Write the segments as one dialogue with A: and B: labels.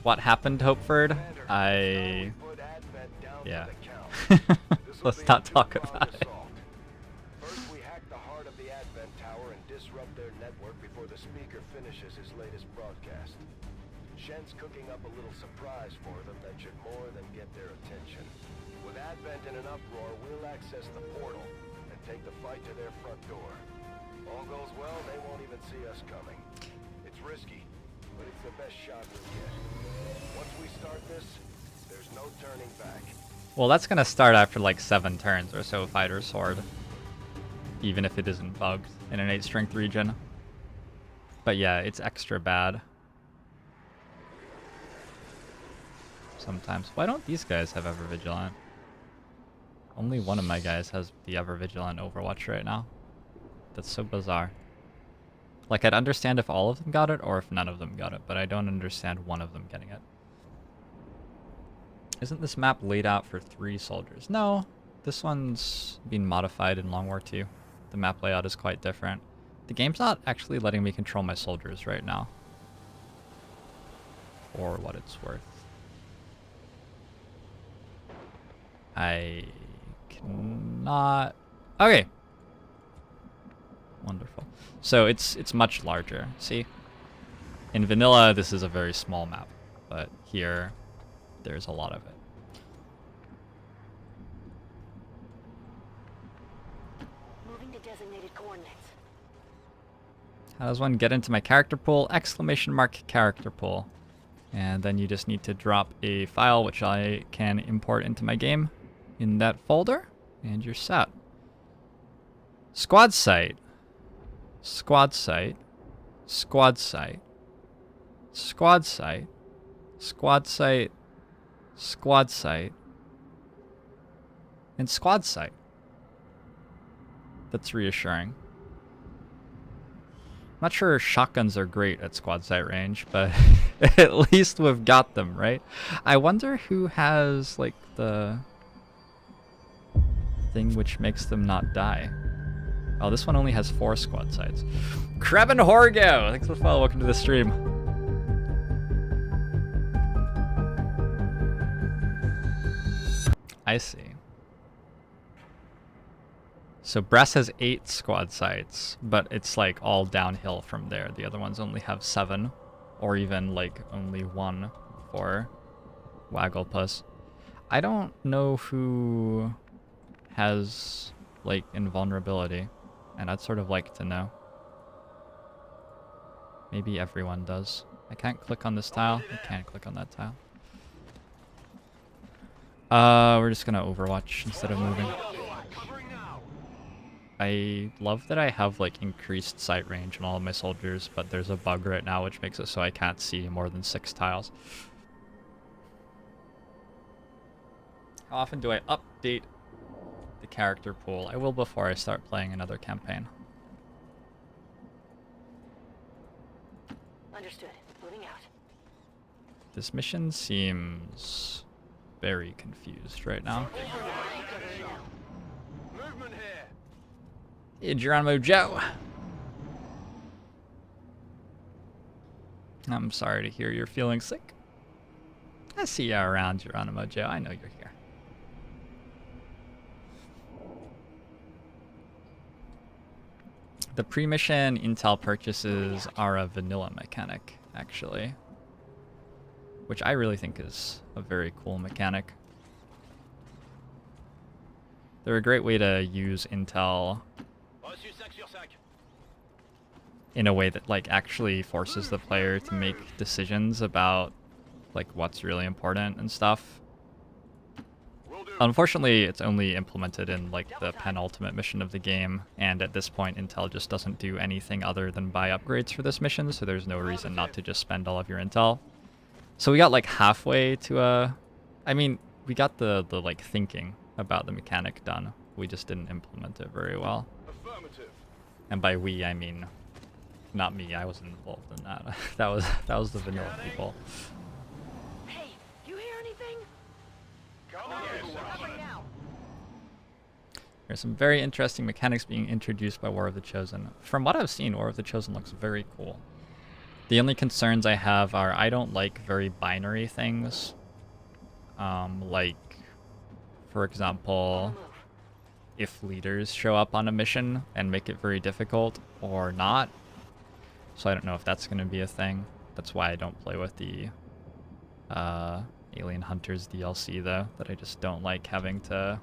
A: what happened, Hopeford, yeah. Let's not talk about it.
B: First, we hack the heart of the Advent Tower and disrupt their network before the speaker finishes his latest broadcast. Shen's cooking up a little surprise for them that should more than get their attention. With Advent in an uproar, we'll access the portal and take the fight to their front door. All goes well, they won't even see us coming. It's risky, but it's the best shot we'll get. Once we start this, there's no turning back.
A: Well, that's gonna start after like 7 turns or so, Fighter Sword. Even if it isn't bugged in an 8 strength region. But yeah, it's extra bad. Sometimes. Why don't these guys have Ever Vigilant? Only one of my guys has the Ever Vigilant Overwatch right now. That's so bizarre. Like, I'd understand if all of them got it or if none of them got it, but I don't understand one of them getting it. Isn't this map laid out for 3 soldiers? No, this one's been modified in Long War II. The map layout is quite different. The game's not actually letting me control my soldiers right now. For what it's worth. I cannot... Okay. Wonderful. So it's much larger, see? In vanilla, this is a very small map, but here, there's a lot of it.
C: Moving to designated coordinates.
A: How does one get into my character pool? Exclamation mark character pool. And then you just need to drop a file, which I can import into my game in that folder, and you're set. Squad site. Squad site. Squad site. Squad site. Squad site. Squad site. And squad site. That's reassuring. Not sure shotguns are great at squad site range, but at least we've got them, right? I wonder who has, like, the thing which makes them not die. Oh, this one only has 4 squad sites. Krebin Horgo! Thanks for the follow. Welcome to the stream. I see. So Brest has 8 squad sites, but it's like all downhill from there. The other ones only have 7, or even like only 1 for Wagglepuss. I don't know who has like invulnerability, and I'd sort of like to know. Maybe everyone does. I can't click on this tile. I can't click on that tile. We're just gonna Overwatch instead of moving. I love that I have like increased sight range on all of my soldiers, but there's a bug right now which makes it so I can't see more than 6 tiles. How often do I update the character pool? I will before I start playing another campaign.
C: Understood. Moving out.
A: This mission seems very confused right now.
B: Movement here.
A: Hey, Geronimo Joe. I'm sorry to hear you're feeling sick. I see you around, Geronimo Joe. I know you're here. The pre-mission intel purchases are a vanilla mechanic, actually. Which I really think is a very cool mechanic. They're a great way to use intel in a way that like actually forces the player to make decisions about like what's really important and stuff. Unfortunately, it's only implemented in like the penultimate mission of the game, and at this point intel just doesn't do anything other than buy upgrades for this mission, so there's no reason not to just spend all of your intel. So we got like halfway to I mean, we got the like thinking about the mechanic done. We just didn't implement it very well. And by we, I mean not me. I wasn't involved in that. that was the vanilla people.
C: Hey, you hear anything?
A: There's some very interesting mechanics being introduced by War of the Chosen. From what I've seen, War of the Chosen looks very cool. The only concerns I have are I don't like very binary things. Like, for example, if leaders show up on a mission and make it very difficult or not. So I don't know if that's going to be a thing. That's why I don't play with the Alien Hunters DLC, though. That I just don't like having to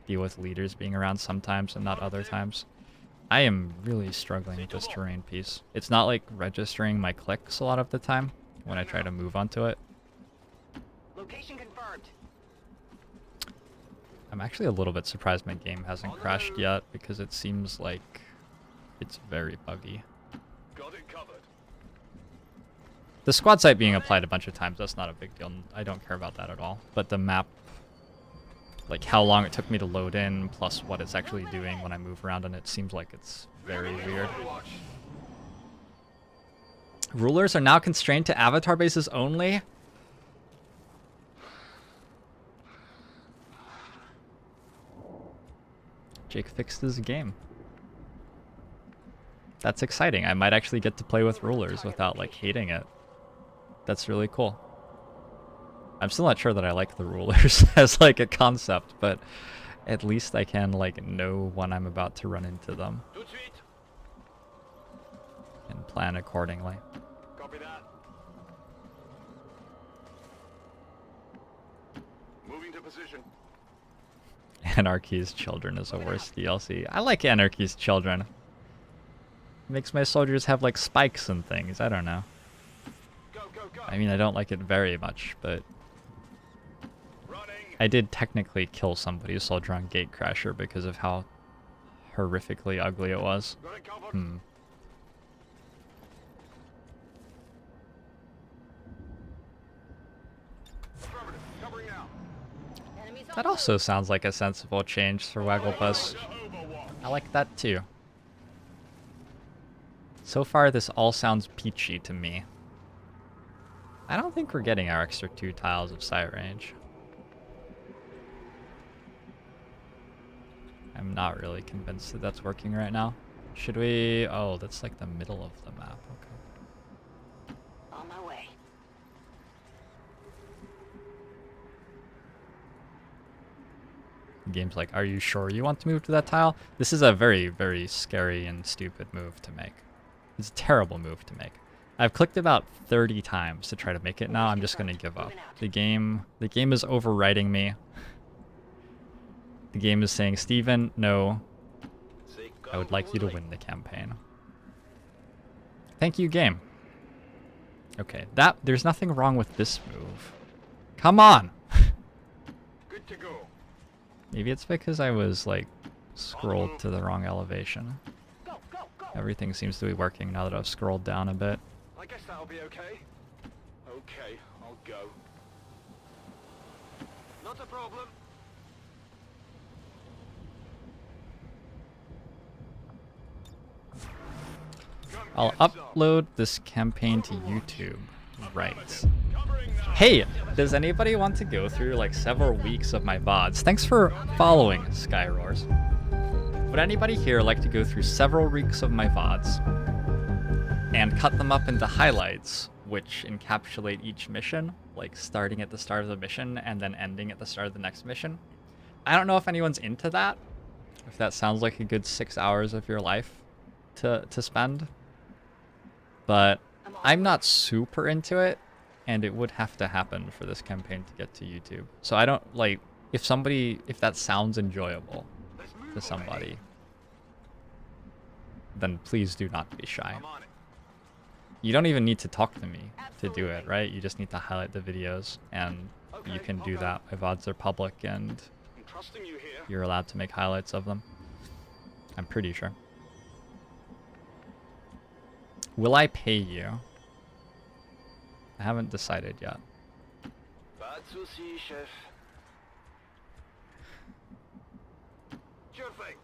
A: deal with leaders being around sometimes and not other times. I am really struggling with this terrain piece. It's not like registering my clicks a lot of the time when I try to move onto it.
C: Location confirmed.
A: I'm actually a little bit surprised my game hasn't crashed yet because it seems like it's very buggy.
B: Got it covered.
A: The squad site being applied a bunch of times, that's not a big deal. I don't care about that at all. But the map, like how long it took me to load in, plus what it's actually doing when I move around, and it seems like it's very weird. Rulers are now constrained to avatar bases only? Jake fixed his game. That's exciting. I might actually get to play with rulers without like hating it. That's really cool. I'm still not sure that I like the rulers as like a concept, but at least I can like know when I'm about to run into them and plan accordingly.
B: Copy that. Moving to position.
A: Anarchy's Children is a worse DLC. I like Anarchy's Children. Makes my soldiers have like spikes and things. I don't know.
B: Go, go, go.
A: I mean, I don't like it very much, but
B: Running.
A: I did technically kill somebody's soldier on Gatecrasher because of how horrifically ugly it was.
B: Got it covered.
A: Hmm.
B: Affirmative. Covering now.
C: Enemies
A: That also sounds like a sensible change for Wagglepuss. I like that too. So far, this all sounds peachy to me. I don't think we're getting our extra 2 tiles of sight range. I'm not really convinced that that's working right now. Should we... Oh, that's like the middle of the map. Okay.
C: on my way.
A: The game's like, are you sure you want to move to that tile? This is a very, very scary and stupid move to make. It's a terrible move to make. I've clicked about 30 times to try to make it now. I'm just gonna give up. The game is overriding me. The game is saying, Steven, no, I would like you to win the campaign. Thank you, game. Okay, there's nothing wrong with this move. Come on!
B: Good to go.
A: Maybe it's because I was, like, scrolled to the wrong elevation.
C: Go, go, go.
A: Everything seems to be working now that I've scrolled down a bit.
B: I guess that'll be okay. Okay, I'll go. Not a problem.
A: I'll upload this campaign to YouTube. Right. Hey, does anybody want to go through like several weeks of my VODs? Thanks for following, Skyroars. Would anybody here like to go through several weeks of my VODs and cut them up into highlights, which encapsulate each mission, like starting at the start of the mission and then ending at the start of the next mission? I don't know if anyone's into that, if that sounds like a good 6 hours of your life to spend. But I'm not super into it, and it would have to happen for this campaign to get to YouTube. So I don't, like, if that sounds enjoyable to somebody, then please do not be shy.
B: I'm on it.
A: You don't even need to talk to me to do it, right? You just need to highlight the videos, and you can do that. My VODs are public, and
B: I'm trusting you here.
A: you're allowed to make highlights of them. I'm pretty sure. Will I pay you? I haven't decided yet.
B: Pas de soucis, chef. Sure thing.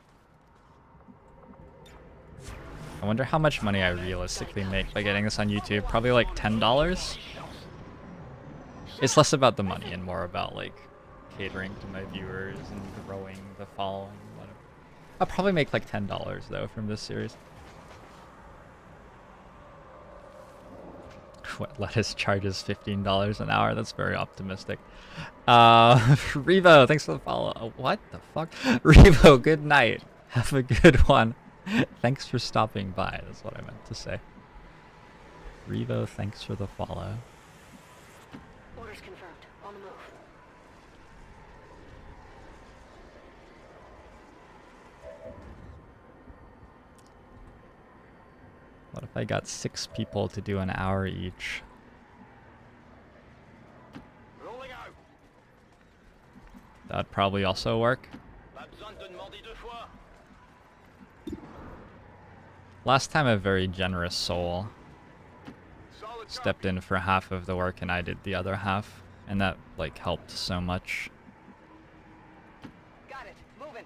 A: I wonder how much money I realistically make by getting this on YouTube. Probably like $10. It's less about the money and more about like catering to my viewers and growing the following. Whatever. I'll probably make like $10 though from this series. What, lettuce charges $15 an hour? That's very optimistic. Revo, thanks for the follow. What the fuck? Revo, good night. Have a good one. Thanks for stopping by. That's what I meant to say. Revo, thanks for the follow.
C: Orders confirmed. On the move.
A: What if I got 6 people to do an hour each?
B: Rolling out.
A: That'd probably also work.
B: Pas besoin de te demander 2 fois.
A: Last time a very generous soul
B: Solid
A: stepped in for half of the work and I did the other half, and that like helped so much.
C: Got it. Moving.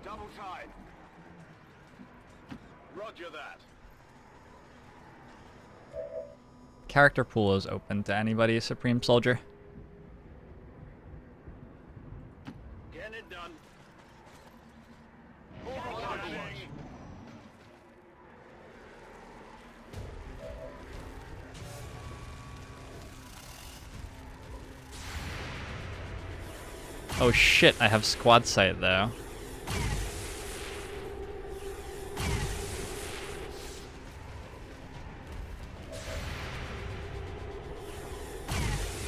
B: double time. Roger that.
A: Character pool is open to anybody, Supreme Soldier.
B: Getting it done.
A: Oh shit, I have squad sight though.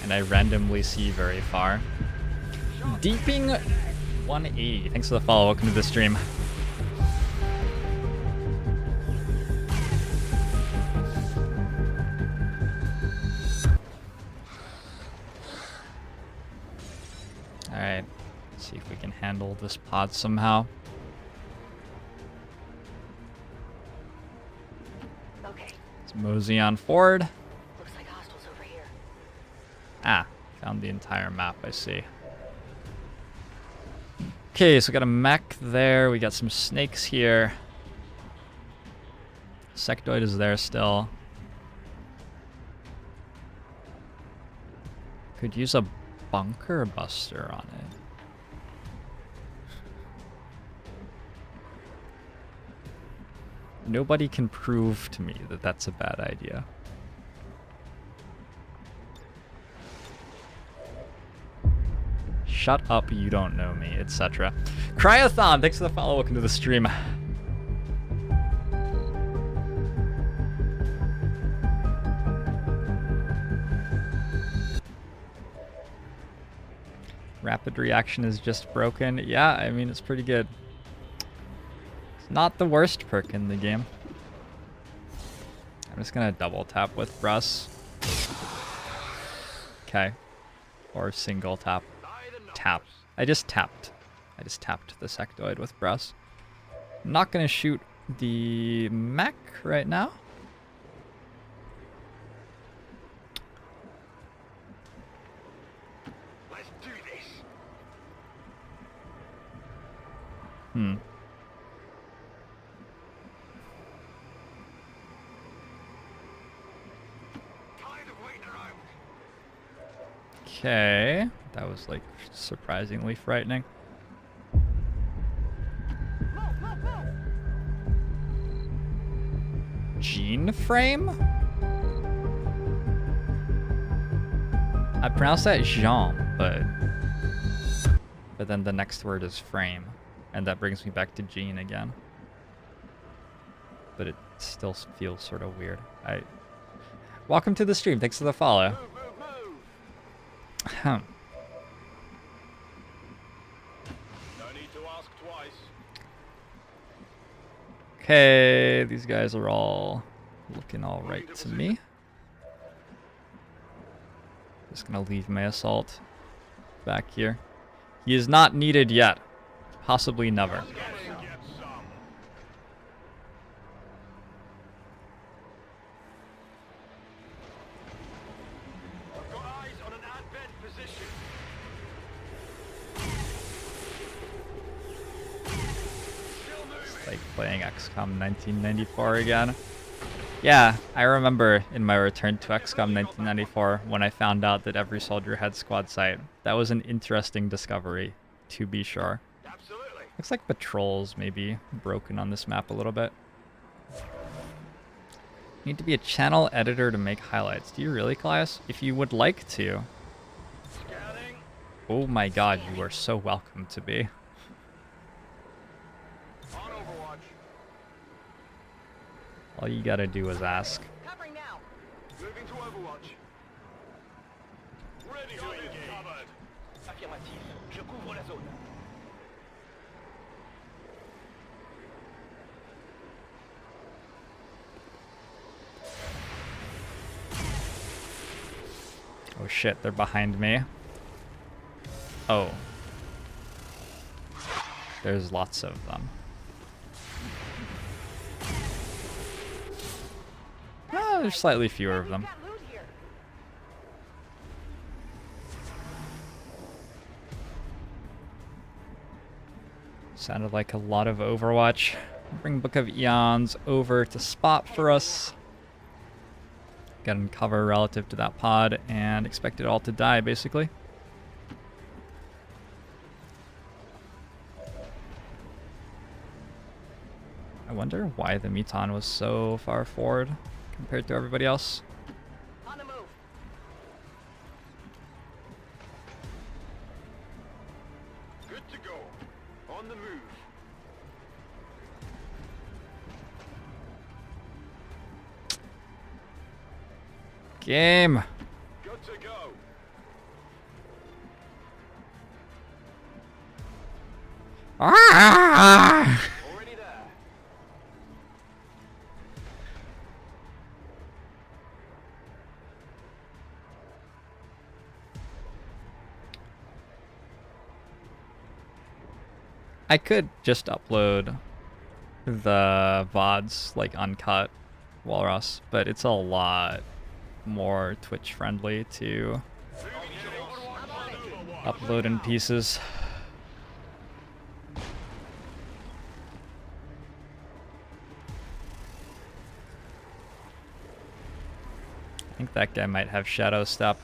A: And I randomly see very far. Deeping 180. Thanks for the follow. Welcome to the stream. Alright. Let's see if we can handle this pod somehow.
C: Okay.
A: Let's mosey on forward.
C: Looks like hostiles over here.
A: Ah, found the entire map, I see. Okay, so we got a mech there, we got some snakes here. Sectoid is there still. Could use a bunker buster on it. Nobody can prove to me that that's a bad idea. Shut up, you don't know me, etc. Cryothon, thanks for the follow. Welcome to the stream. Rapid reaction is just broken. Yeah, I mean, it's pretty good. It's not the worst perk in the game. I'm just gonna double tap with Brus. Okay. Or single tap. Tap. I just tapped the sectoid with Brus. I'm not gonna shoot the mech right now.
B: Let's do this. Tired of waiting around.
A: Okay. That was like surprisingly frightening.
C: Move, move, move.
A: Gene frame? I pronounce that Jean, but then the next word is frame, and that brings me back to Gene again. But it still feels sort of weird. Welcome to the stream. Thanks for the follow.
B: Move, move, move.
A: No
B: need to ask twice.
A: Okay, these guys are all looking all right to me. Just gonna leave my assault back here. He is not needed yet. Possibly never.
B: Get some. I've got eyes on an advent position. Still moving.
A: It's like playing XCOM 1994 again. Yeah, I remember in my return to XCOM 1994 when I found out that every soldier had squad sight. That was an interesting discovery, to be sure.
B: Absolutely.
A: Looks like patrols may be broken on this map a little bit. Need to be a channel editor to make highlights. Do you really, Claudius? If you would like to.
B: Scanning.
A: Oh my god, you are so welcome to be.
B: On Overwatch.
A: All you gotta do is ask.
C: Covering now.
B: Moving to Overwatch. Ready to engage. Covered.
D: Affirmatif. Je couvre la zone.
A: Oh shit, they're behind me. Oh. There's lots of them. Ah, there's slightly fewer of them.
C: Got loot here.
A: Sounded like a lot of Overwatch. Bring Book of Eons over to spot for us. Get in cover relative to that pod and expect it all to die, basically. I wonder why the Meton was so far forward compared to everybody else.
C: On the move.
B: Good to go. On the move.
A: Game!
B: Good to go.
A: Ah!
B: Already there.
A: I could just upload the VODs, like uncut, Walrus, but it's a lot more Twitch friendly to upload in pieces. I think that guy might have Shadow Step.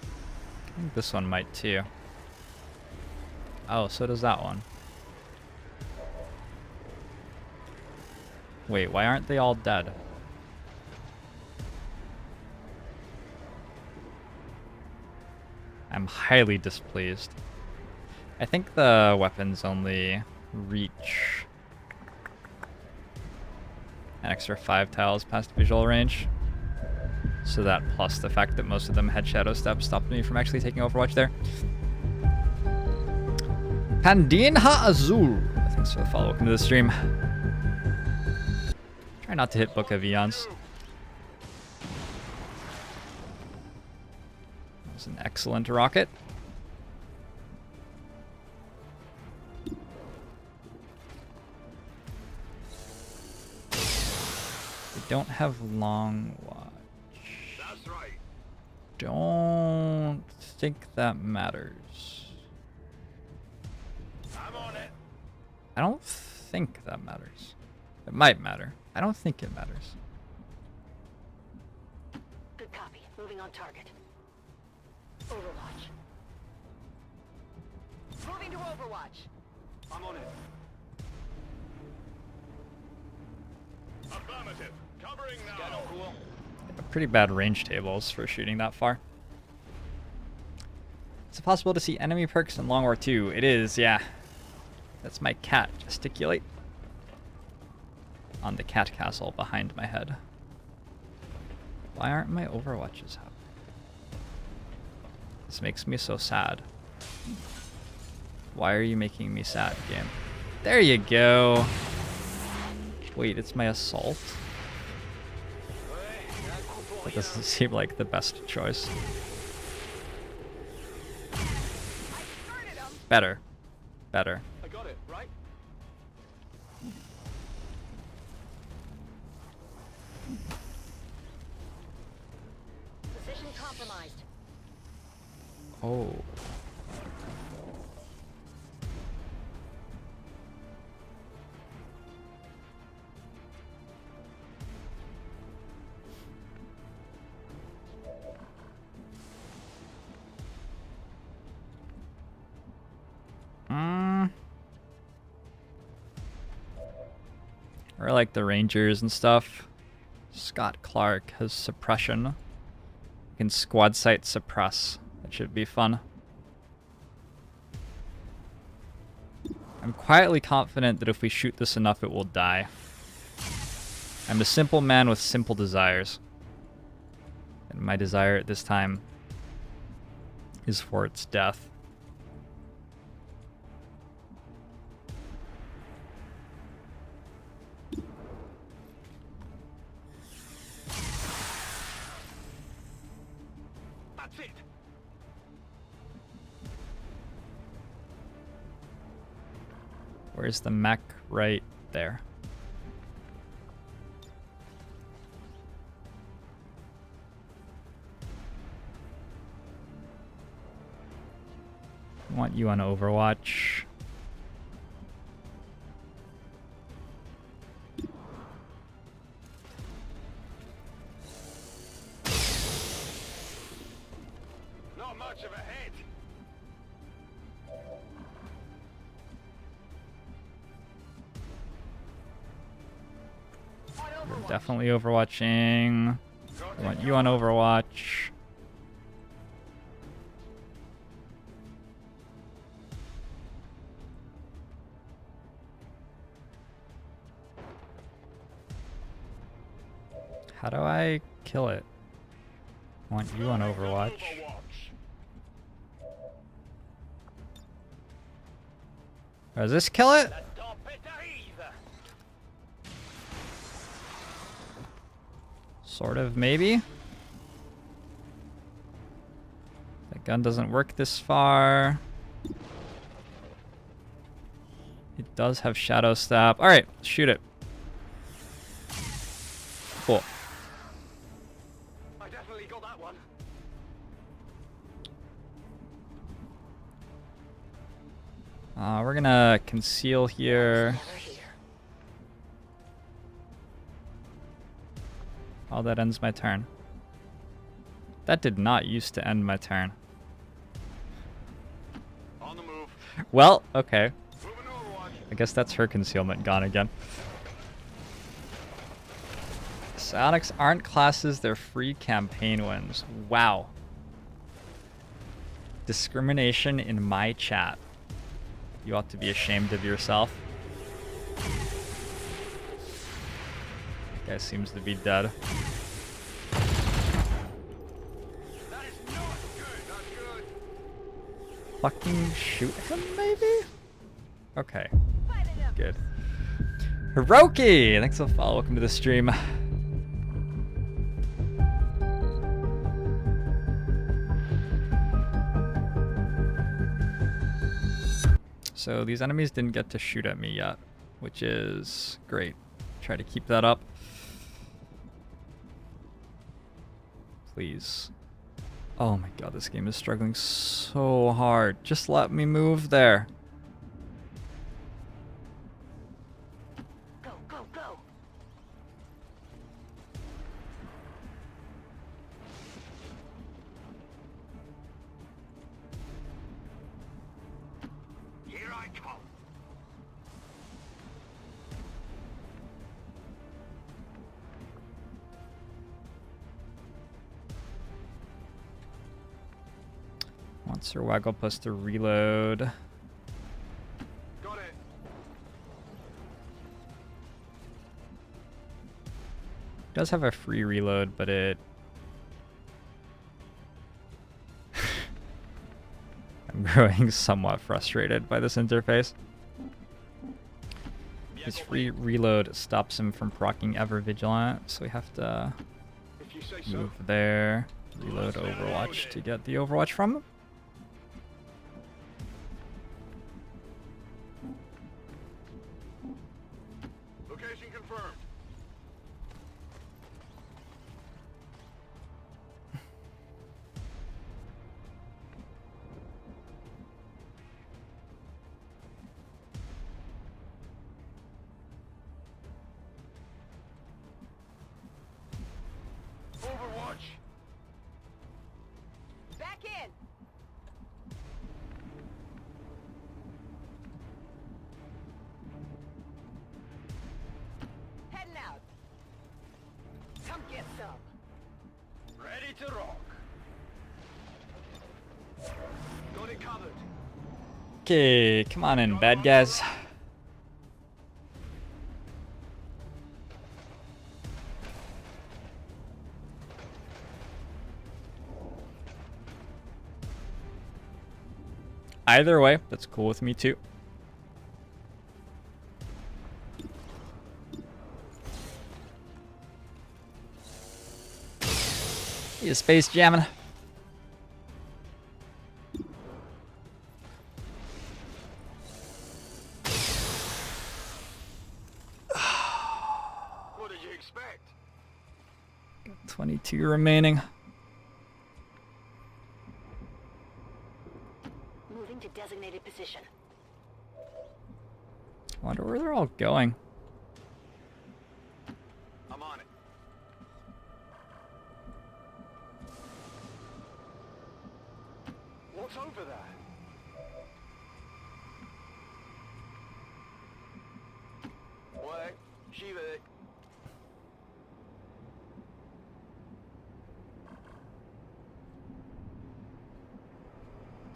A: I think this one might too. Oh, so does that one. Wait, why aren't they all dead? I'm highly displeased. I think the weapons only reach an extra 5 tiles past visual range. So that plus the fact that most of them had Shadow Step stopped me from actually taking Overwatch there. Pandinha Azul. Thanks for the follow. Welcome to the stream. Try not to hit Book of Eons. That was an excellent rocket. We don't have long watch.
B: That's right.
A: Don't think that matters.
B: I'm on it.
A: I don't think that matters. It might matter. I don't think it matters.
C: Good copy. Moving on target. Overwatch. Moving to Overwatch.
B: I'm on it. Affirmative. Covering now.
D: Cool.
A: Pretty bad range tables for shooting that far. Is it possible to see enemy perks in Long War 2? It is, yeah. That's my cat gesticulate on the cat castle behind my head. Why aren't my Overwatches up? This makes me so sad. Why are you making me sad, game? There you go. Wait, it's my assault? That doesn't seem like the best choice. Better. Better.
D: I got it, right?
C: Position compromised.
A: Oh. Or like the Rangers and stuff. Scott Clark has suppression. You can squad sight suppress. That should be fun. I'm quietly confident that if we shoot this enough, it will die. I'm a simple man with simple desires. And my desire at this time is for its death.
D: That's it.
A: Where's the mech? Right there. I want you on Overwatch.
B: Not much of a hit.
A: You're definitely overwatching. I want you on Overwatch. How do I kill it? I want you on Overwatch. Does this kill it?
D: La tempête arrive.
A: Sort of, maybe. That gun doesn't work this far. It does have Shadow Stab. Alright, shoot it. Cool.
D: I definitely got that one.
A: We're gonna conceal here.
C: Never here.
A: Oh, that ends my turn. That did not used to end my turn.
B: On the move.
A: Well, okay.
B: Moving to Overwatch.
A: I guess that's her concealment gone again. Psionics aren't classes, they're free campaign wins. Wow. Discrimination in my chat. You ought to be ashamed of yourself. Guy seems to be dead.
B: That is not good. Not good.
A: Fucking shoot him, maybe? Okay. Good. Hiroki! Thanks for the follow. Welcome to the stream. So these enemies didn't get to shoot at me yet, which is great. Try to keep that up. Please. Oh my god, this game is struggling so hard. Just let me move there.
C: Go, go, go.
B: Here I come.
A: Monster Waggle plus to reload.
B: Got it.
A: Does have a free reload, but it... I'm growing somewhat frustrated by this interface. His free reload stops him from proccing Ever Vigilant, so we have to
B: If you say so.
A: move there, reload Overwatch to get the Overwatch from him.
B: Location confirmed. Overwatch.
C: Back in.
A: Okay, come on in, bad guys. Either way, that's cool with me too. You space jamming.
B: What did you expect?
A: 22 remaining.
C: Moving to designated position.
A: Wonder where they're all going.
B: I'm on it. What's over there? What? Shiva.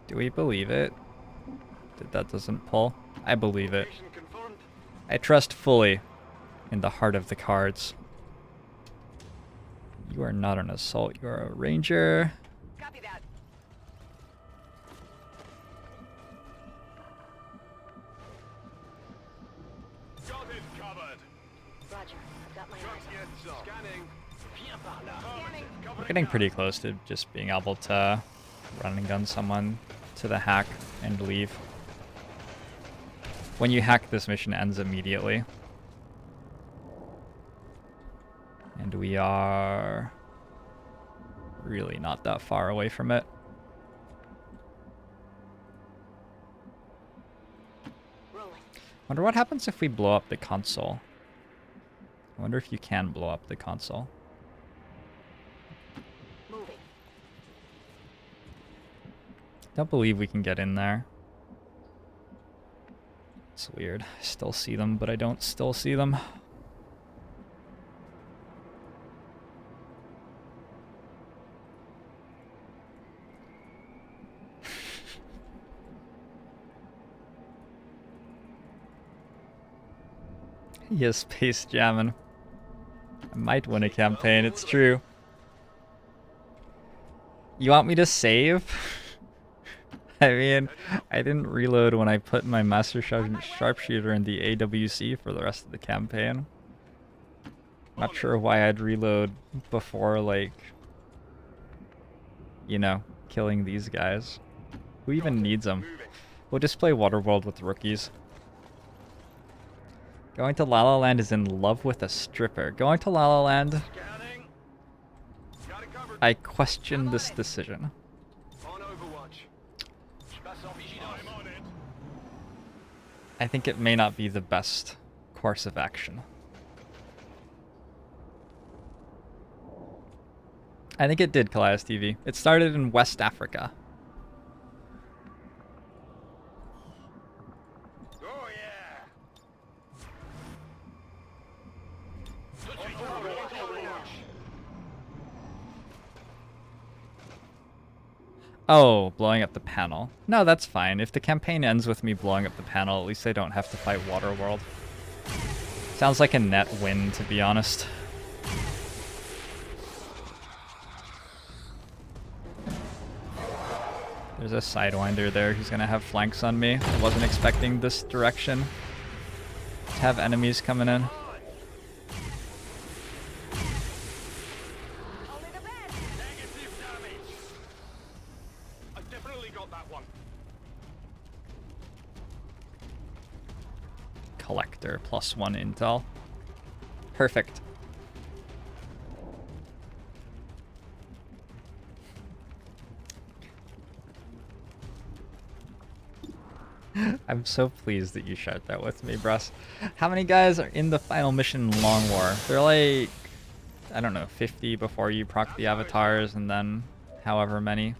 A: Do we believe it? That doesn't pull. I believe it.
B: Location confirmed.
A: I trust fully in the heart of the cards. You are not an assault, you are a ranger.
C: Copy that.
B: Got it covered.
C: Roger. I've got my eyes on.
B: Yes, scanning. Viens par là.
C: Scanning.
A: We're getting pretty close to just being able to run and gun someone to the hack and leave. When you hack, this mission ends immediately. And we are really not that far away from it.
C: Rolling.
A: Wonder what happens if we blow up the console. I wonder if you can blow up the console.
C: Moving.
A: Don't believe we can get in there. It's weird. I still see them, but I don't still see them. Yes, space jamming. I might win a campaign, it's true. You want me to save? I mean, I didn't reload when I put my Master Sharpshooter in the AWC for the rest of the campaign. Not sure why I'd reload before, like, you know, killing these guys. Who even needs them? We'll just play Waterworld with rookies. Going to La La Land is in love with a stripper. Going to La La Land,
B: Scanning. Got it covered.
A: I question this decision.
B: On Overwatch. Je passe en vigilance. I'm on it.
A: I think it may not be the best course of action. I think it did, Kalias TV. It started in West Africa.
B: Oh yeah.
A: Oh, blowing up the panel. No, that's fine. If the campaign ends with me blowing up the panel, at least I don't have to fight Waterworld. Sounds like a net win, to be honest. There's a Sidewinder there who's gonna have flanks on me. I wasn't expecting this direction to have enemies coming in.
C: Only the best.
B: Negative damage. I definitely got that one.
A: Collector +1 intel. Perfect. I'm so pleased that you shared that with me, Bruss. How many guys are in the final mission in Long War? They're like, I don't know, 50 before you proc the avatars, and then however many.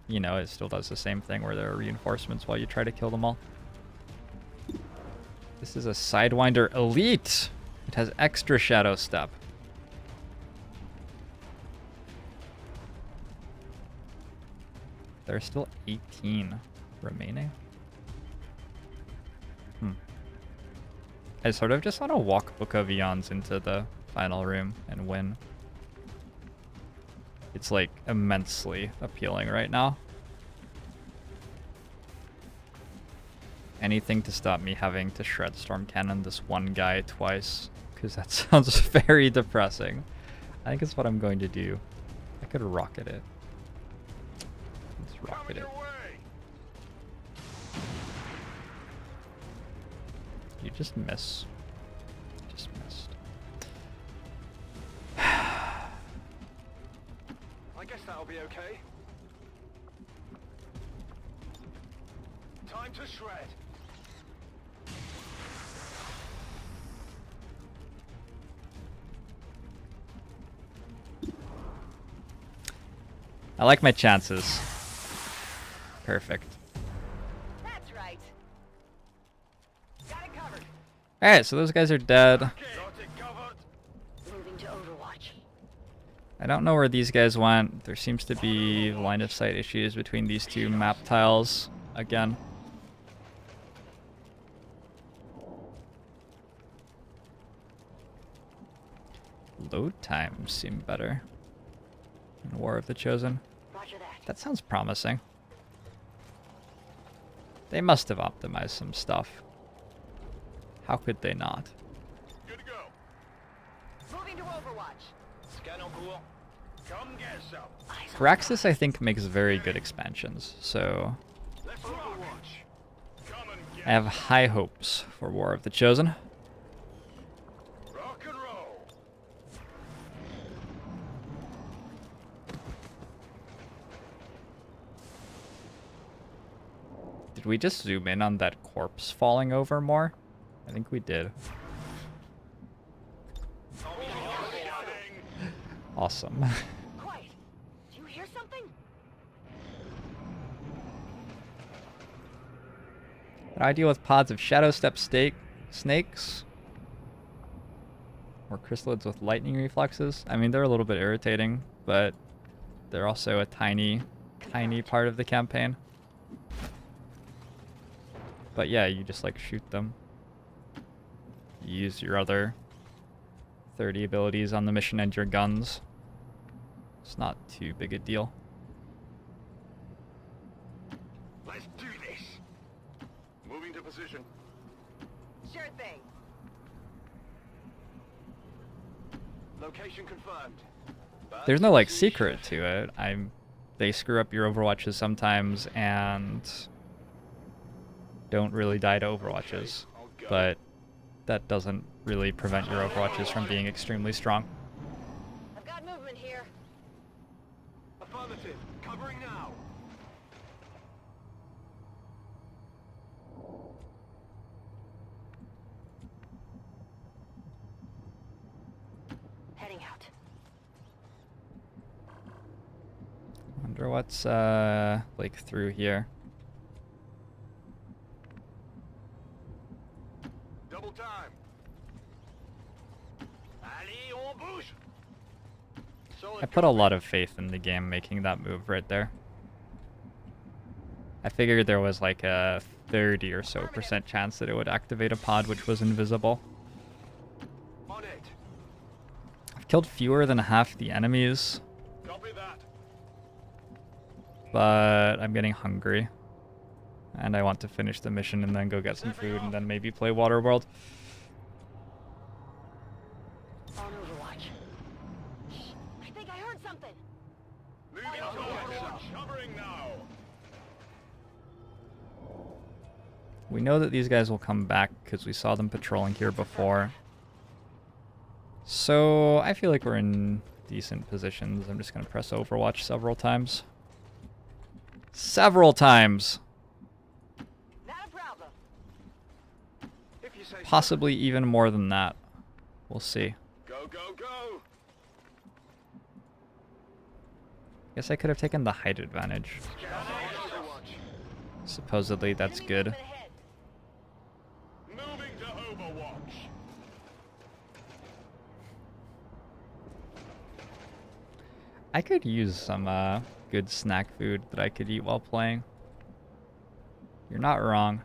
A: You know, it still does the same thing where there are reinforcements while you try to kill them all. This is a Sidewinder Elite. It has extra Shadow Step. There are still 18 remaining. I sort of just want to walk Book of Eons into the final room and win. It's like immensely appealing right now. Anything to stop me having to Shredstorm Cannon this one guy twice, because that sounds very depressing. I think it's what I'm going to do. I could rocket it. Let's rocket it. You just miss. Just missed.
D: I guess that'll be okay. Time to shred.
A: I like my chances. Perfect.
C: That's right. Got it covered.
A: Alright, so those guys are dead.
D: Got it covered.
C: Moving to Overwatch.
A: I don't know where these guys went. There seems to be line of sight issues between these two map tiles again. Load times seem better in War of the Chosen.
C: Roger that.
A: That sounds promising. They must have optimized some stuff. How could they not?
D: Good to go.
C: Moving to Overwatch.
D: Scan en cours. Come get some.
C: Eyes on
A: Firaxis, I think, makes very good expansions, so
D: Let's Overwatch. Come and get
A: I have high hopes for War of the Chosen.
D: rock and roll.
A: Did we just zoom in on that corpse falling over more? I think we did.
D: Scanning.
A: Awesome.
C: Quiet. Do you hear something?
A: Can I deal with pods of Shadow Step snakes? Or chrysalids with lightning reflexes? I mean, they're a little bit irritating, but they're also a tiny part of the campaign. But yeah, you just like shoot them. You use your other 30 abilities on the mission and your guns. It's not too big a deal.
D: Let's do this. Moving to position.
C: Sure thing.
D: Location confirmed.
A: There's no like secret to it. They screw up your Overwatches sometimes and don't really die to Overwatches, but that doesn't really prevent your Overwatches from being extremely strong.
C: I've got movement here.
D: Affirmative. Covering now.
C: Heading out.
A: Wonder what's like through here.
D: Double time. Allez, on bouge.
A: I put a lot of faith in the game making that move right there. I figured there was like a 30 or so % chance that it would activate a pod which was invisible.
D: On it.
A: I've killed fewer than half the enemies,
D: Copy that.
A: but I'm getting hungry. And I want to finish the mission and then go get some food and then maybe play Waterworld.
C: On Overwatch. Shh, I think I heard something.
D: Moving to Overwatch. Covering now.
A: We know that these guys will come back because we saw them patrolling here before. So I feel like we're in decent positions. I'm just going to press Overwatch several times. Several times!
C: Not a problem.
D: If you say so.
A: Possibly even more than that. We'll see.
D: Go, go, go.
A: Guess I could have taken the height advantage.
D: Overwatch.
A: Supposedly that's good.
C: Enemy movement ahead.
D: Moving to Overwatch.
A: I could use some good snack food that I could eat while playing. You're not wrong.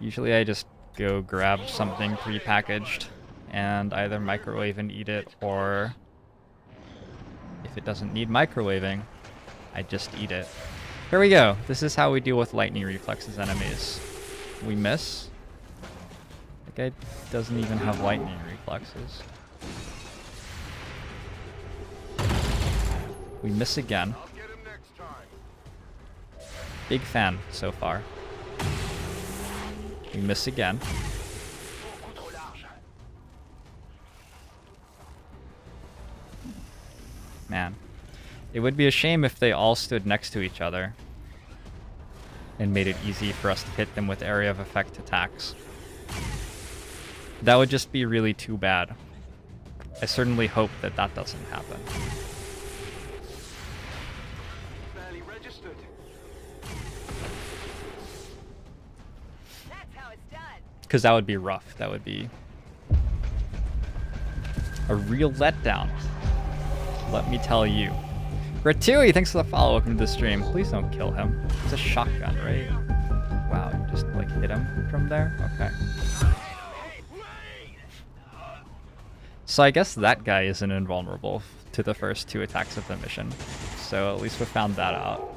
A: Usually I just go grab something pre-packaged and either microwave and eat it, or if it doesn't need microwaving, I just eat it. Here we go. This is how we deal with lightning reflexes enemies. We miss. The guy doesn't even have lightning reflexes. We miss again.
D: I'll get him next time.
A: Big fan so far. We miss again. Man, it would be a shame if they all stood next to each other and made it easy for us to hit them with area of effect attacks. That would just be really too bad. I certainly hope that that doesn't happen.
D: Barely registered.
C: That's how it's done.
A: Because that would be rough. That would be a real letdown. Let me tell you. Ratui, thanks for the follow. Welcome to the stream. Please don't kill him. It's a shotgun, right? Wow, you just like hit him from there? Okay. So I guess that guy isn't invulnerable to the first 2 attacks of the mission. So at least we found that out.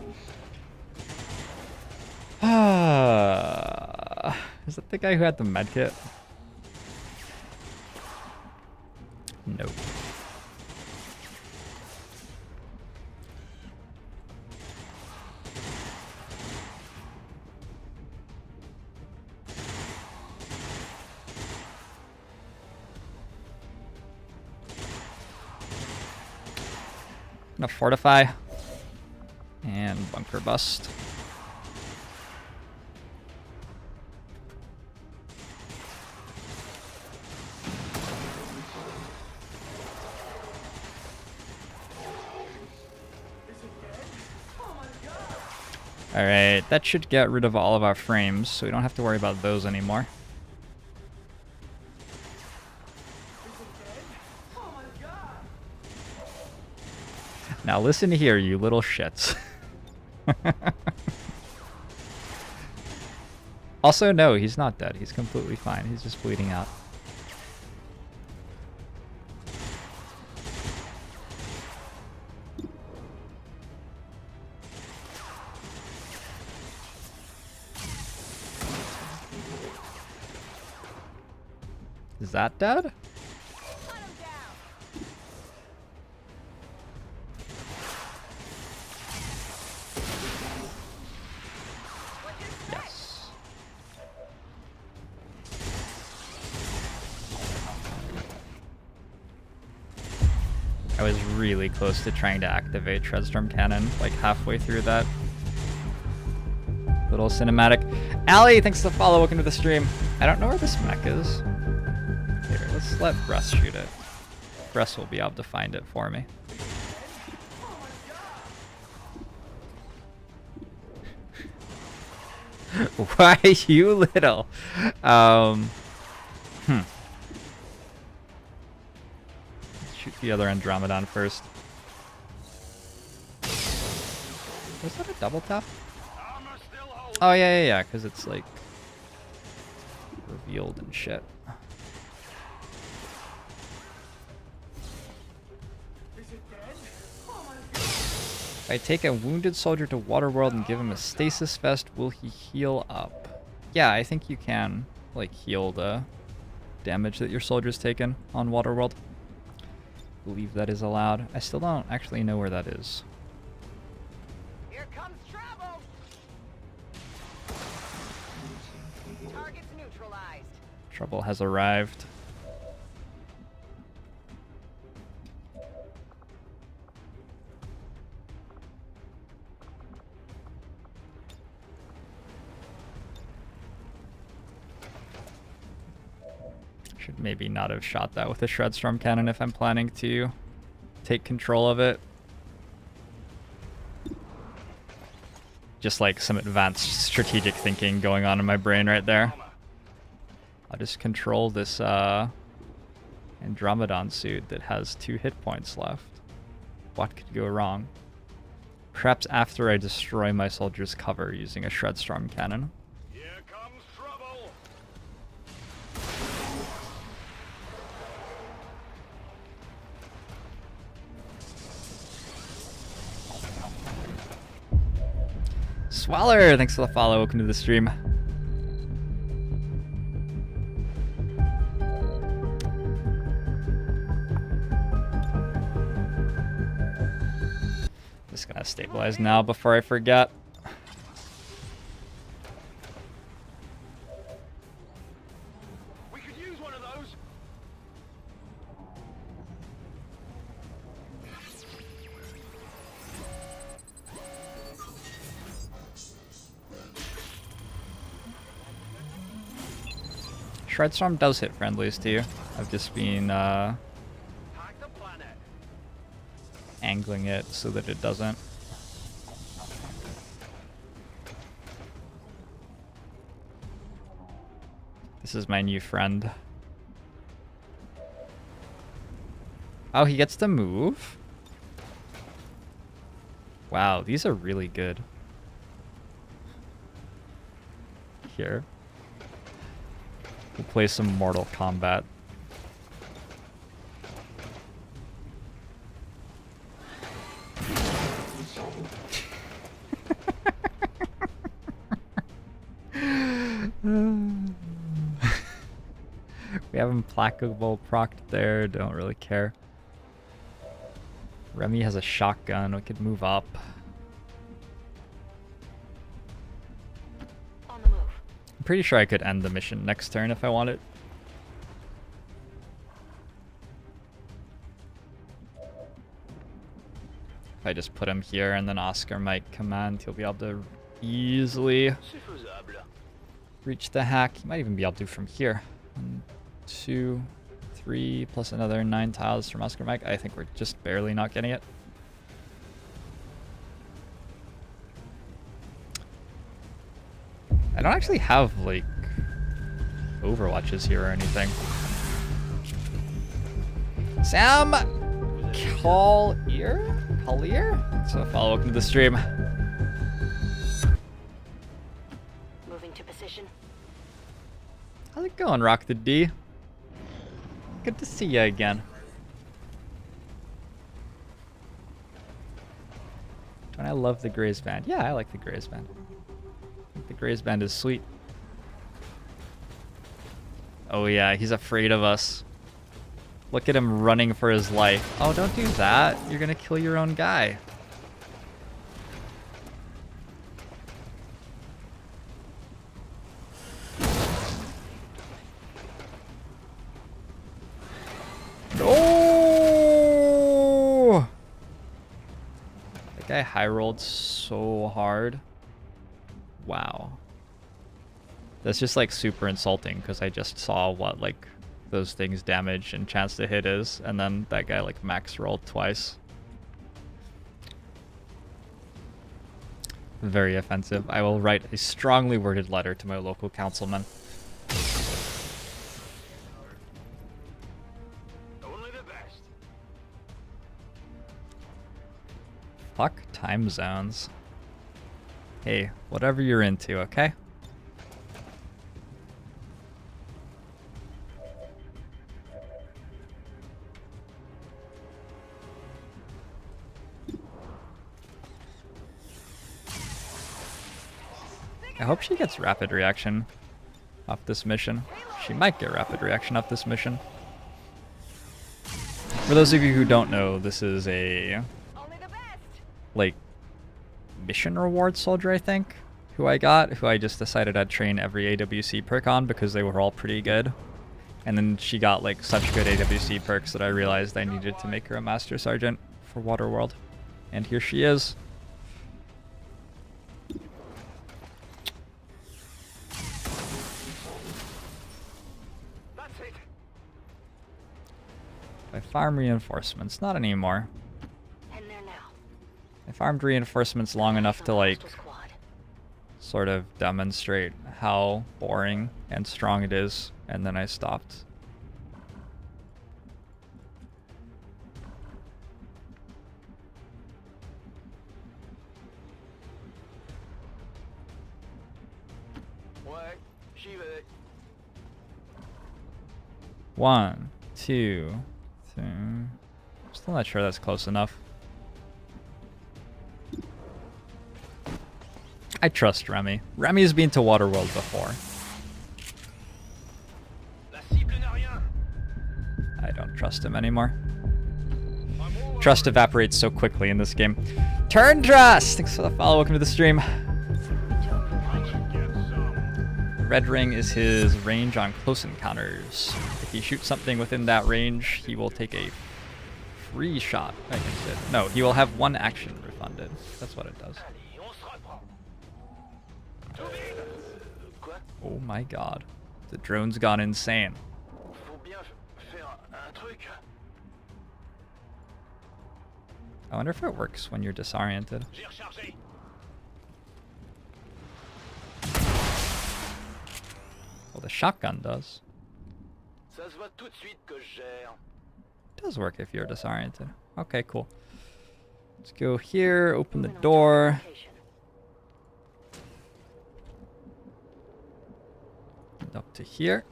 A: Is that the guy who had the medkit? Nope. Gonna fortify and bunker bust. Alright, that should get rid of all of our frames, so we don't have to worry about those anymore. Now listen here, you little shits. Also, no, he's not dead. He's completely fine. He's just bleeding out. Is that dead? Yes. I was really close to trying to activate Shredstorm Cannon, like halfway through that little cinematic. Allie, thanks for the follow. Welcome to the stream. I don't know where this mech is. Here, let's let Bress shoot it. Bress will be able to find it for me. Why you little? Shoot the other Andromedon first. Was that a double tap? Oh yeah, because it's like revealed and shit. If I take a wounded soldier to Waterworld and give him a stasis vest, will he heal up? Yeah, I think you can, like, heal the damage that your soldier's taken on Waterworld. I believe that is allowed. I still don't actually know where that is.
C: Here comes trouble. Target's neutralized.
A: Trouble has arrived. Should maybe not have shot that with a Shredstorm Cannon if I'm planning to take control of it. Just like some advanced strategic thinking going on in my brain right there. I'll just control this Andromedon suit that has 2 hit points left. What could go wrong? Perhaps after I destroy my soldier's cover using a Shredstorm Cannon.
D: Here comes trouble.
A: Swaller, thanks for the follow. Welcome to the stream. Just gonna stabilize now before I forget.
D: We could use one of those.
A: Shredstorm does hit friendlies to you. I've just been
D: Hack the planet.
A: angling it so that it doesn't. This is my new friend. Oh, he gets to move? Wow, these are really good. Here. We'll play some Mortal Kombat. We have Implacable procced there, don't really care. Remy has a shotgun, we could move up.
C: On the move.
A: I'm pretty sure I could end the mission next turn if I wanted. If I just put him here and then Oscar might command, he'll be able to easily
D: C'est faisable.
A: reach the hack. He might even be able to from here. 1, 2, 3, plus another 9 tiles from Oscar Mike. I think we're just barely not getting it. I don't actually have, like, overwatches here or anything. Sam Collier? So follow, welcome to the stream.
C: Moving to position.
A: How's it going, Rock the D? Good to see you again. Don't I love the Grays band? Yeah, I like the Grays band. I think the Grays band is sweet. Oh yeah, he's afraid of us. Look at him running for his life. Oh, don't do that. You're gonna kill your own guy. No! That guy high rolled so hard. Wow. That's just like super insulting because I just saw what like those things damage and chance to hit is, and then that guy like max rolled twice. Very offensive. I will write a strongly worded letter to my local councilman.
D: Only the best.
A: Fuck time zones. Hey, whatever you're into, okay? I hope she gets rapid reaction off this mission. She might get rapid reaction off this mission. For those of you who don't know, this is a
C: Only the best.
A: like mission reward soldier, I think, who I just decided I'd train every AWC perk on because they were all pretty good. And then she got like such good AWC perks that I realized I needed to make her a Master Sergeant for Waterworld. And here she is.
D: That's it.
A: I farm reinforcements, not anymore.
C: In there now.
A: I farmed reinforcements long enough to like
C: Hostile squad.
A: sort of demonstrate how boring and strong it is, and then I stopped.
D: Ouais, j'y vais.
A: 1, 2, 3. Still not sure that's close enough. I trust Remy. Remy's been to Waterworld before.
D: La cible n'a rien.
A: I don't trust him anymore. Trust evaporates so quickly in this game. Turn trust! Thanks for the follow. Welcome to the stream. Red ring is his range on close encounters. If he shoots something within that range, he will take a free shot against it. No, he will have one action refunded. That's what it does.
D: Allez, on se reprend. Tout vite.
B: Quoi?
A: Oh my god. The drone's gone insane.
B: Faut bien faire un truc.
A: I wonder if it works when you're disoriented.
D: J'ai rechargé.
A: Well, the shotgun does.
B: Ça se voit tout de suite que je gère.
A: It does work if you're disoriented. Okay, cool. Let's go here, open the door. And up to here.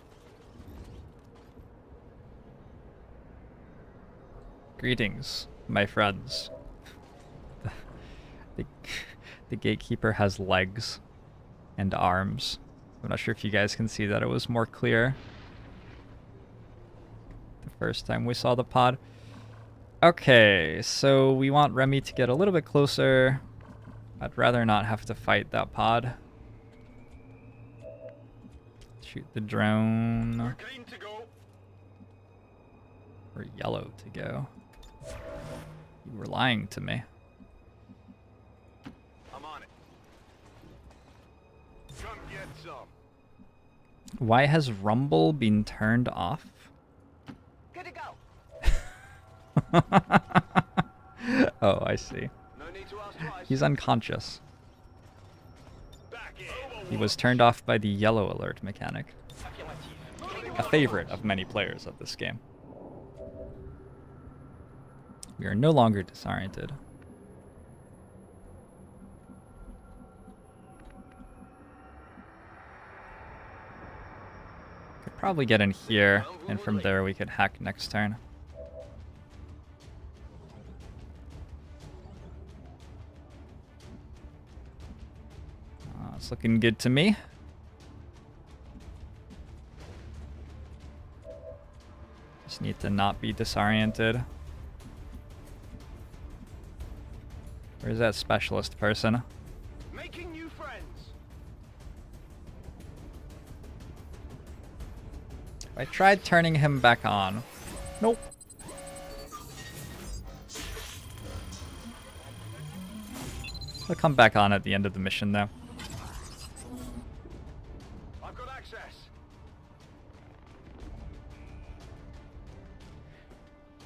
A: Greetings, my friends. The gatekeeper has legs and arms. I'm not sure if you guys can see that. It was more clear the first time we saw the pod. Okay, so we want Remy to get a little bit closer. I'd rather not have to fight that pod. Shoot the drone.
D: Green to go.
A: Or yellow to go. You were lying to me.
D: I'm on it. Come get some.
A: Why has Rumble been turned off?
C: Good to go.
A: Oh, I see.
B: No need to ask twice.
A: He's unconscious.
D: Back in.
A: He was turned off by the yellow alert mechanic.
D: Affirmative.
A: A favorite of many players of this game. We are no longer disoriented. Could probably get in here, and from there we could hack next turn. It's looking good to me. Just need to not be disoriented. Where's that specialist person?
D: Making new friends.
A: I tried turning him back on. Nope. He'll come back on at the end of the mission though.
D: I've got access.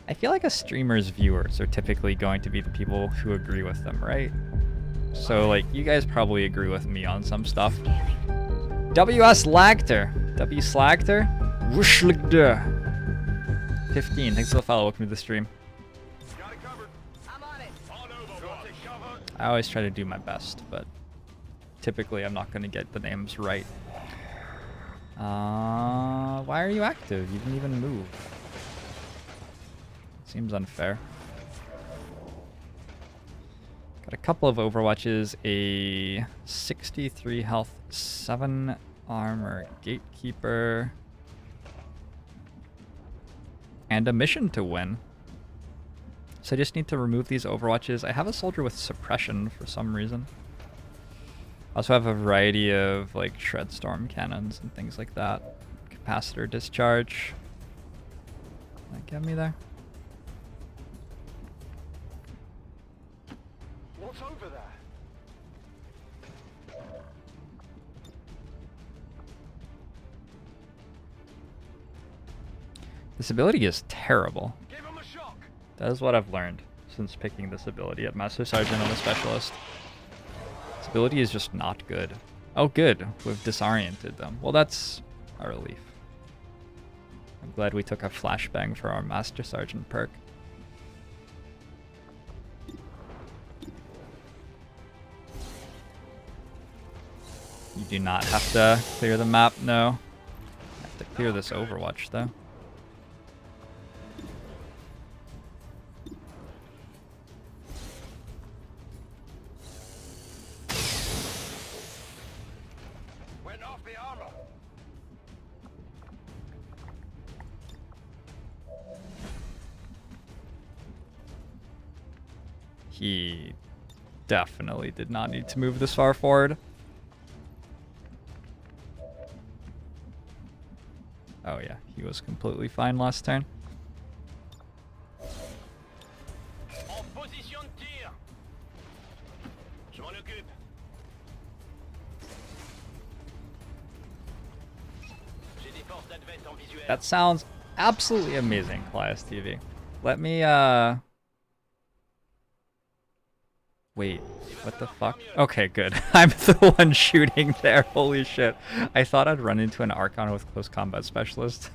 A: I feel like a streamer's viewers are typically going to be the people who agree with them, right? So like, you guys probably agree with me on some stuff. WS Lagter. W Slagter? Wushlagder. 15. Thanks for the follow. Welcome to the stream.
D: Got it covered.
C: I'm on it.
D: On overwatch. Cover.
A: I always try to do my best, but typically I'm not going to get the names right. Why are you active? You didn't even move. Seems unfair. Got a couple of Overwatches, a 63 health, 7 armor gatekeeper, and a mission to win. So I just need to remove these Overwatches. I have a soldier with suppression for some reason. I also have a variety of like Shredstorm Cannons and things like that. Capacitor discharge. Can that get me there?
B: What's over there?
A: This ability is terrible.
D: Give him a shock.
A: That is what I've learned since picking this ability at Master Sergeant and the Specialist. This ability is just not good. Oh good, we've disoriented them. Well, that's a relief. I'm glad we took a flashbang for our Master Sergeant perk. You do not have to clear the map, no. I have to clear this Overwatch though. He definitely did not need to move this far forward. Oh yeah, he was completely fine last turn.
D: En position de tir. Je m'en occupe. J'ai des forces d'advent en visuel.
A: That sounds absolutely amazing, Class TV. Let me, wait, what the fuck? Okay, good. I'm the one shooting there. Holy shit. I thought I'd run into an Archon with close combat specialist.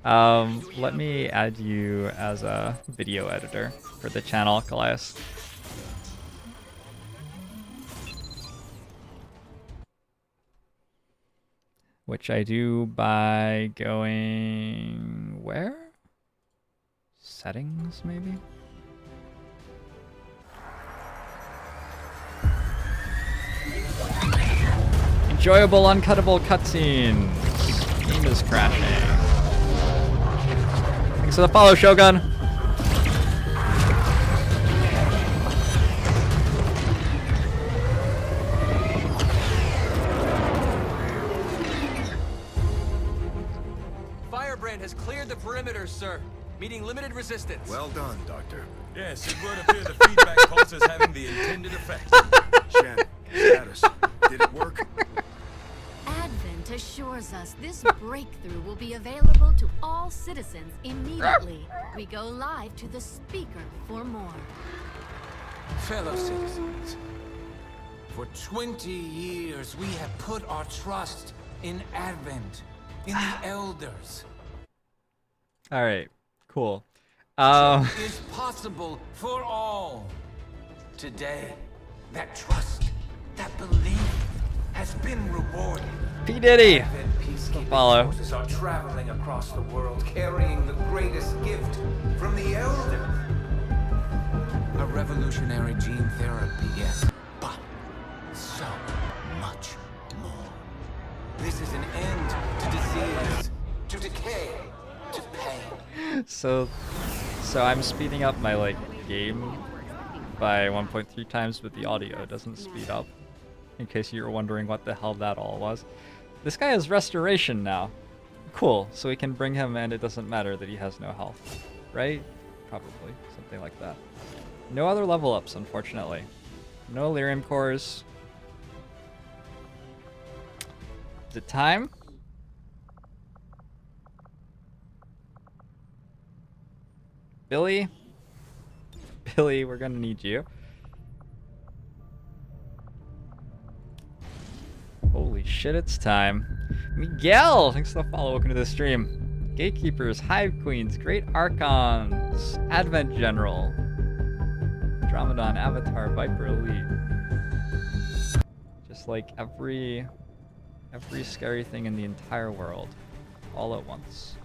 A: Let me add you as a video editor for the channel, Calais. Which I do by going where? Settings, maybe? Enjoyable, uncuttable cutscenes. Game is crashing. Thanks for the follow, Shogun.
E: Firebrand has cleared the perimeter, sir. Meeting limited resistance.
B: Well done, Doctor.
F: Yes, it would appear the feedback pulse is having the intended effect.
B: Shen, status. Did it work?
G: Advent assures us this breakthrough will be available to all citizens immediately. We go live to the speaker for more.
E: Fellow citizens, for 20 years we have put our trust in Advent, in the elders.
A: All right, cool.
E: Is possible for all. Today, that trust, that belief has been rewarded.
A: P. Diddy.
E: Advent peacekeeping
A: Follow.
E: forces are traveling across the world, carrying the greatest gift from the elder. A revolutionary gene therapy, yes, but so much more. This is an end to disease, to decay, to pain.
A: So I'm speeding up my game by 1.3 times, but the audio doesn't speed up. In case you were wondering what the hell that all was. This guy has restoration now. Cool, so we can bring him and it doesn't matter that he has no health. Right? Probably, something like that. No other level ups, unfortunately. No lyrium cores. Is it time? Billy? Billy, we're gonna need you. Holy shit, it's time. Miguel! Thanks for the follow. Welcome to the stream. Gatekeepers, Hive Queens, Great Archons, Advent General, Andromedon, Avatar, Viper Elite. Just like every scary thing in the entire world. All at once.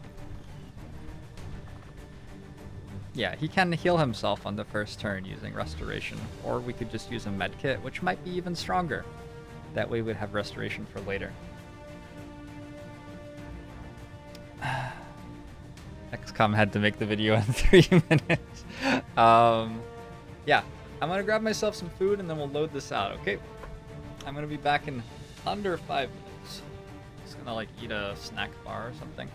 A: Yeah, he can heal himself on the first turn using Restoration, or we could just use a medkit, which might be even stronger. That way we'd have Restoration for later. XCOM had to make the video in 3 minutes. Yeah, I'm gonna grab myself some food and then we'll load this out, okay? I'm gonna be back in under 5 minutes. Just gonna eat a snack bar or something.